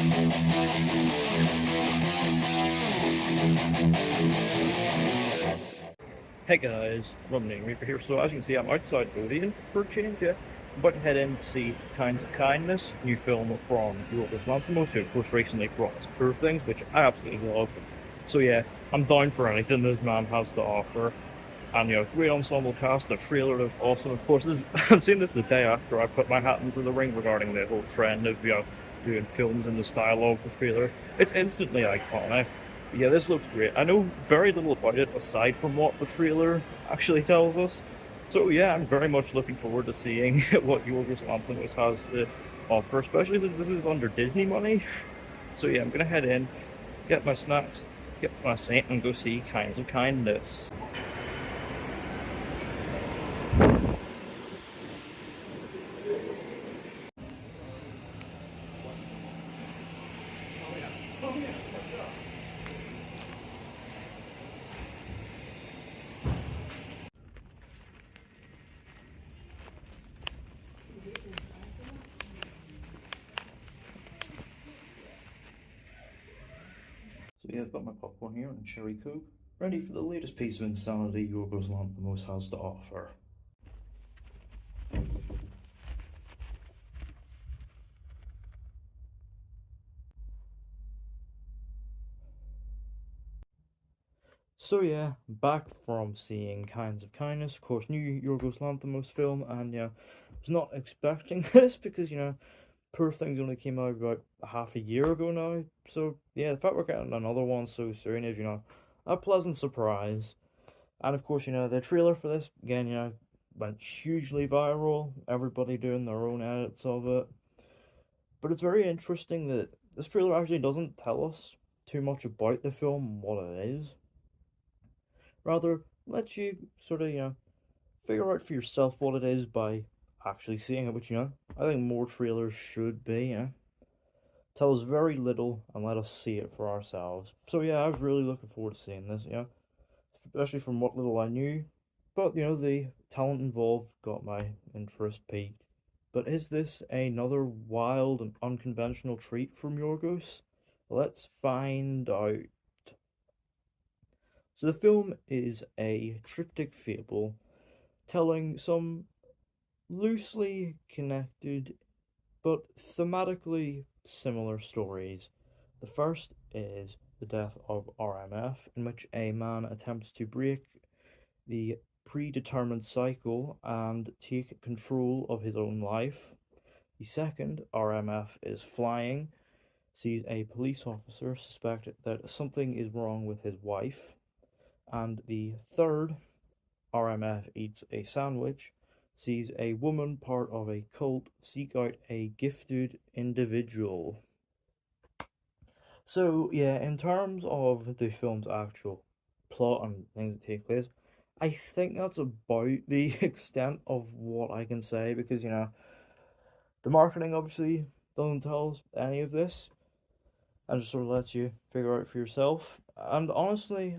Hey guys, Romney Reaper here. So as you can see, I'm outside Odeon for a change, yeah. I'm about to head in to see Kinds of Kindness, new film from Yorgos Lanthimos, who of course recently brought us Poor Things, which I absolutely love. So yeah, I'm down for anything this man has to offer. And great ensemble cast, the trailer looked awesome. Of course, I'm seeing this the day after I put my hat into the ring regarding the whole trend of doing films in the style of the trailer. It's instantly iconic. Yeah, this looks great. I know very little about it aside from what the trailer actually tells us. So yeah, I'm very much looking forward to seeing what Yorgos Lanthimos has to offer, especially since this is under Disney money. So yeah, I'm gonna head in, get my snacks, get my seat, and go see Kinds of Kindness. So yeah, I've got my popcorn here and cherry coke, ready for the latest piece of insanity Yorgos Lanthimos has to offer. So yeah, back from seeing Kinds of Kindness, of course, new Yorgos Lanthimos film, and yeah, I was not expecting this because Poor Things only came out about half a year ago now. So yeah, the fact we're getting another one so soon is a pleasant surprise. And of course, the trailer for this again, went hugely viral. Everybody doing their own edits of it. But it's very interesting that this trailer actually doesn't tell us too much about the film and what it is. Rather, lets you sort of, figure out for yourself what it is by actually seeing it, which, I think more trailers should be, tell us very little and let us see it for ourselves. So yeah, I was really looking forward to seeing this, especially from what little I knew. But, the talent involved got my interest peaked. But is this another wild and unconventional treat from Yorgos? Let's find out. So the film is a triptych fable telling some loosely connected but thematically similar stories. The first is the death of RMF, in which a man attempts to break the predetermined cycle and take control of his own life. The second, RMF, is flying, sees a police officer suspect that something is wrong with his wife. And the third, RMF, eats a sandwich, sees a woman part of a cult seek out a gifted individual. So, yeah, in terms of the film's actual plot and things that take place, I think that's about the extent of what I can say because, the marketing obviously doesn't tell us any of this and just sort of lets you figure out for yourself. And honestly,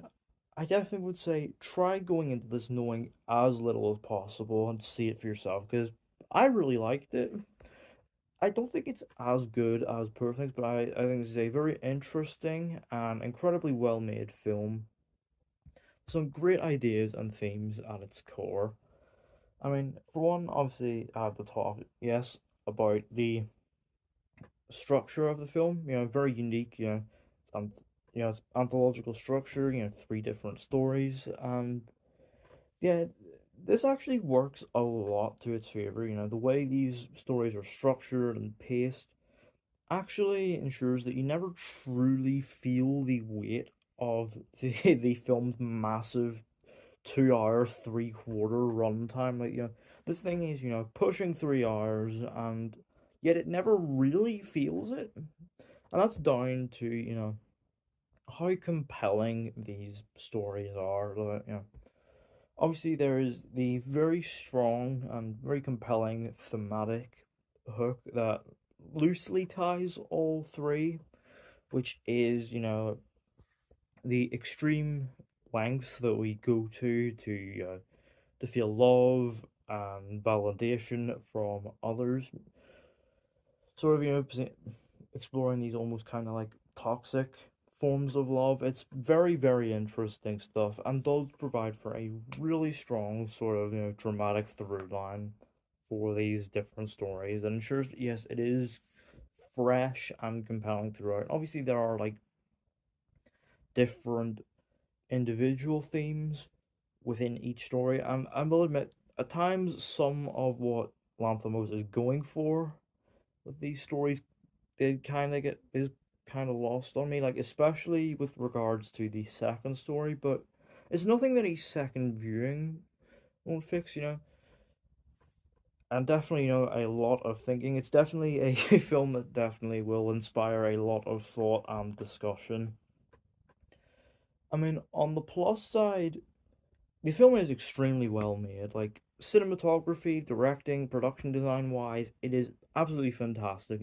I definitely would say try going into this knowing as little as possible and see it for yourself because I really liked it. I don't think it's as good as Perfect, but I think it's a very interesting and incredibly well made film. Some great ideas and themes at its core. I mean, for one, obviously, I have to talk, yes, about the structure of the film. Very unique. It's anthological structure. Three different stories, and yeah, this actually works a lot to its favor. The way these stories are structured and paced actually ensures that you never truly feel the weight of the film's massive 2 hour, three-quarter runtime. Like, this thing is, pushing 3 hours, and yet it never really feels it. And that's down to, how compelling these stories are. Like, obviously, there is the very strong and very compelling thematic hook that loosely ties all three, which is, the extreme lengths that we go to feel love and validation from others. Sort of, exploring these almost kind of like toxic forms of love. It's very, very interesting stuff and does provide for a really strong sort of, dramatic through line for these different stories and ensures that, yes, it is fresh and compelling throughout. Obviously, there are like different individual themes within each story, and I will admit, at times, some of what Lanthimos is going for with these stories did kind of get is kind of lost on me, like especially with regards to the second story. But it's nothing that a second viewing won't fix, And definitely, a lot of thinking. It's definitely a film that definitely will inspire a lot of thought and discussion. I mean, on the plus side, the film is extremely well made. Like cinematography, directing, production design wise, it is absolutely fantastic.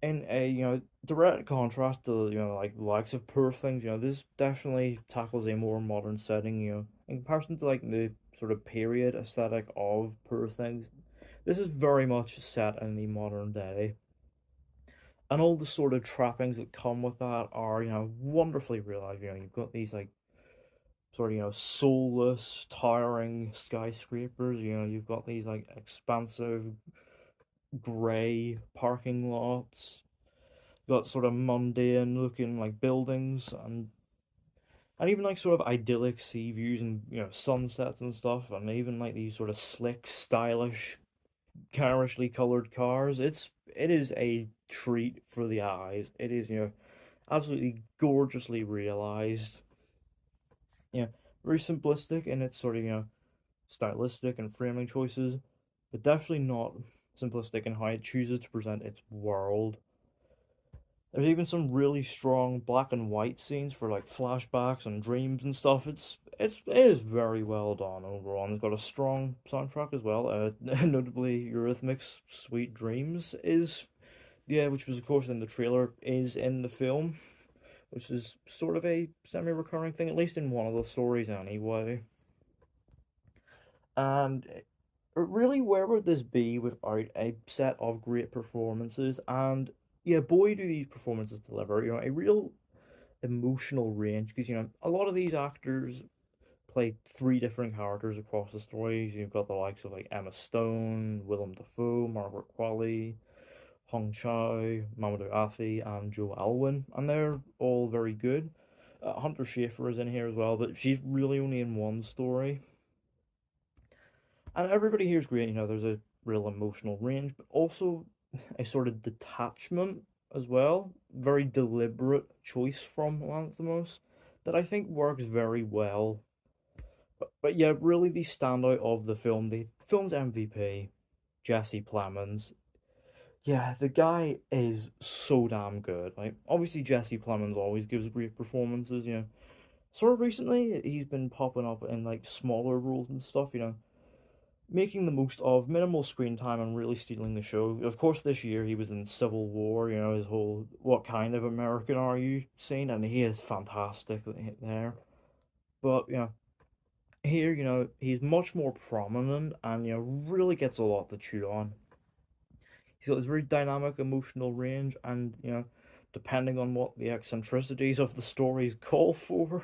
In a direct contrast to like the likes of Poor Things, this definitely tackles a more modern setting. In comparison to like the sort of period aesthetic of Poor Things, this is very much set in the modern day, and all the sort of trappings that come with that are wonderfully realized. You've got these like sort of soulless, tiring skyscrapers. You've got these like expansive gray parking lots, got sort of mundane looking like buildings and even like sort of idyllic sea views and sunsets and stuff, and even like these sort of slick, stylish, carishly colored cars. It is a treat for the eyes. It is absolutely gorgeously realized. Very simplistic in its sort of stylistic and framing choices, but definitely not simplistic in how it chooses to present its world. There's even some really strong black and white scenes for like flashbacks and dreams and stuff. It is very well done overall, and it's got a strong soundtrack as well. Notably, Eurythmics' "Sweet Dreams" is which was of course in the trailer, is in the film, which is sort of a semi-recurring thing, at least in one of the stories anyway. And really, where would this be without a set of great performances? And yeah, boy, do these performances deliver. A real emotional range because a lot of these actors play three different characters across the stories. You've got the likes of like Emma Stone, Willem Dafoe, Margaret Qualley, Hong Chow, Mamadou Afi, and Joe Alwyn, and they're all very good. Hunter Schafer is in here as well, but she's really only in one story. And everybody here is great. There's a real emotional range, but also a sort of detachment as well. Very deliberate choice from Lanthimos that I think works very well. But yeah, really the standout of the film's MVP, Jesse Plemons. Yeah, the guy is so damn good. Like obviously Jesse Plemons always gives great performances. Sort of recently he's been popping up in like smaller roles and stuff. Making the most of minimal screen time and really stealing the show. Of course, this year he was in Civil War, his whole "What kind of American are you" scene, and he is fantastic there. But, here, he's much more prominent and, really gets a lot to chew on. He's got this very dynamic emotional range, and, depending on what the eccentricities of the stories call for.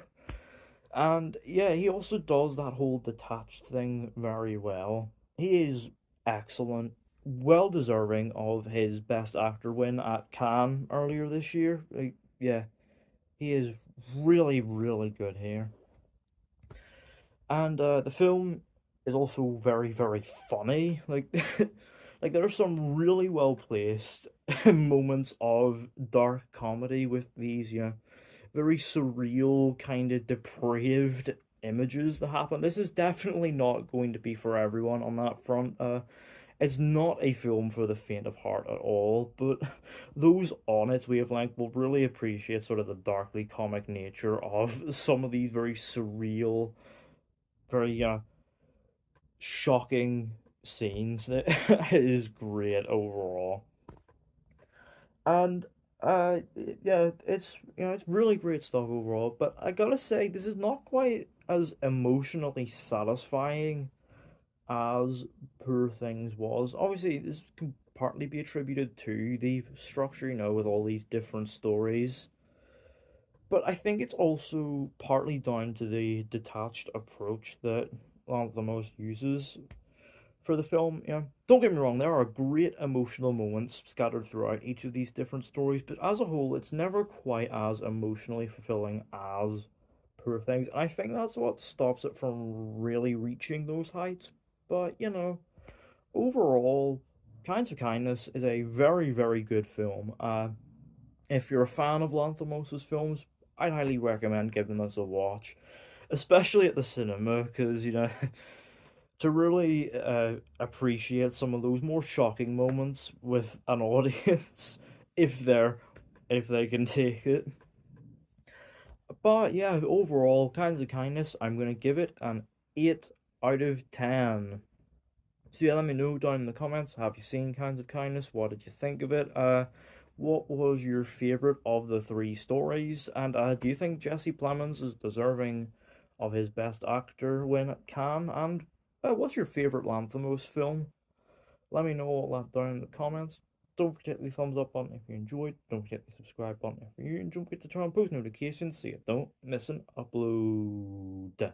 And yeah, he also does that whole detached thing very well. He is excellent, well deserving of his Best Actor win at Cannes earlier this year. Like, yeah, he is really, really good here. And the film is also very, very funny. Like, like there are some really well placed moments of dark comedy with these, very surreal, kind of depraved images that happen. This is definitely not going to be for everyone on that front. It's not a film for the faint of heart at all, but those on its wavelength will really appreciate sort of the darkly comic nature of some of these very surreal, very shocking scenes. It is great overall. And yeah, it's really great stuff overall, but I gotta say this is not quite as emotionally satisfying as Poor Things was. Obviously, this partly be attributed to the structure, with all these different stories. But I think it's also partly down to the detached approach that Lanthimos uses for the film. Don't get me wrong, there are great emotional moments scattered throughout each of these different stories, but as a whole, it's never quite as emotionally fulfilling as Poor Things. And I think that's what stops it from really reaching those heights. But, overall, Kinds of Kindness is a very, very good film. If you're a fan of Lanthimos' films, I'd highly recommend giving this a watch, especially at the cinema, because to really appreciate some of those more shocking moments with an audience, if they can take it. But yeah, overall, Kinds of Kindness, I'm gonna give it an 8 out of 10. So yeah, let me know down in the comments. Have you seen Kinds of Kindness? What did you think of it? What was your favorite of the three stories? And do you think Jesse Plemons is deserving of his Best Actor win at Cannes? And what's your favorite Lanthimos film? Let me know all that down in the comments. Don't forget the thumbs up button if you enjoyed. Don't forget the subscribe button if you and don't forget to turn on post notifications so you don't miss an upload.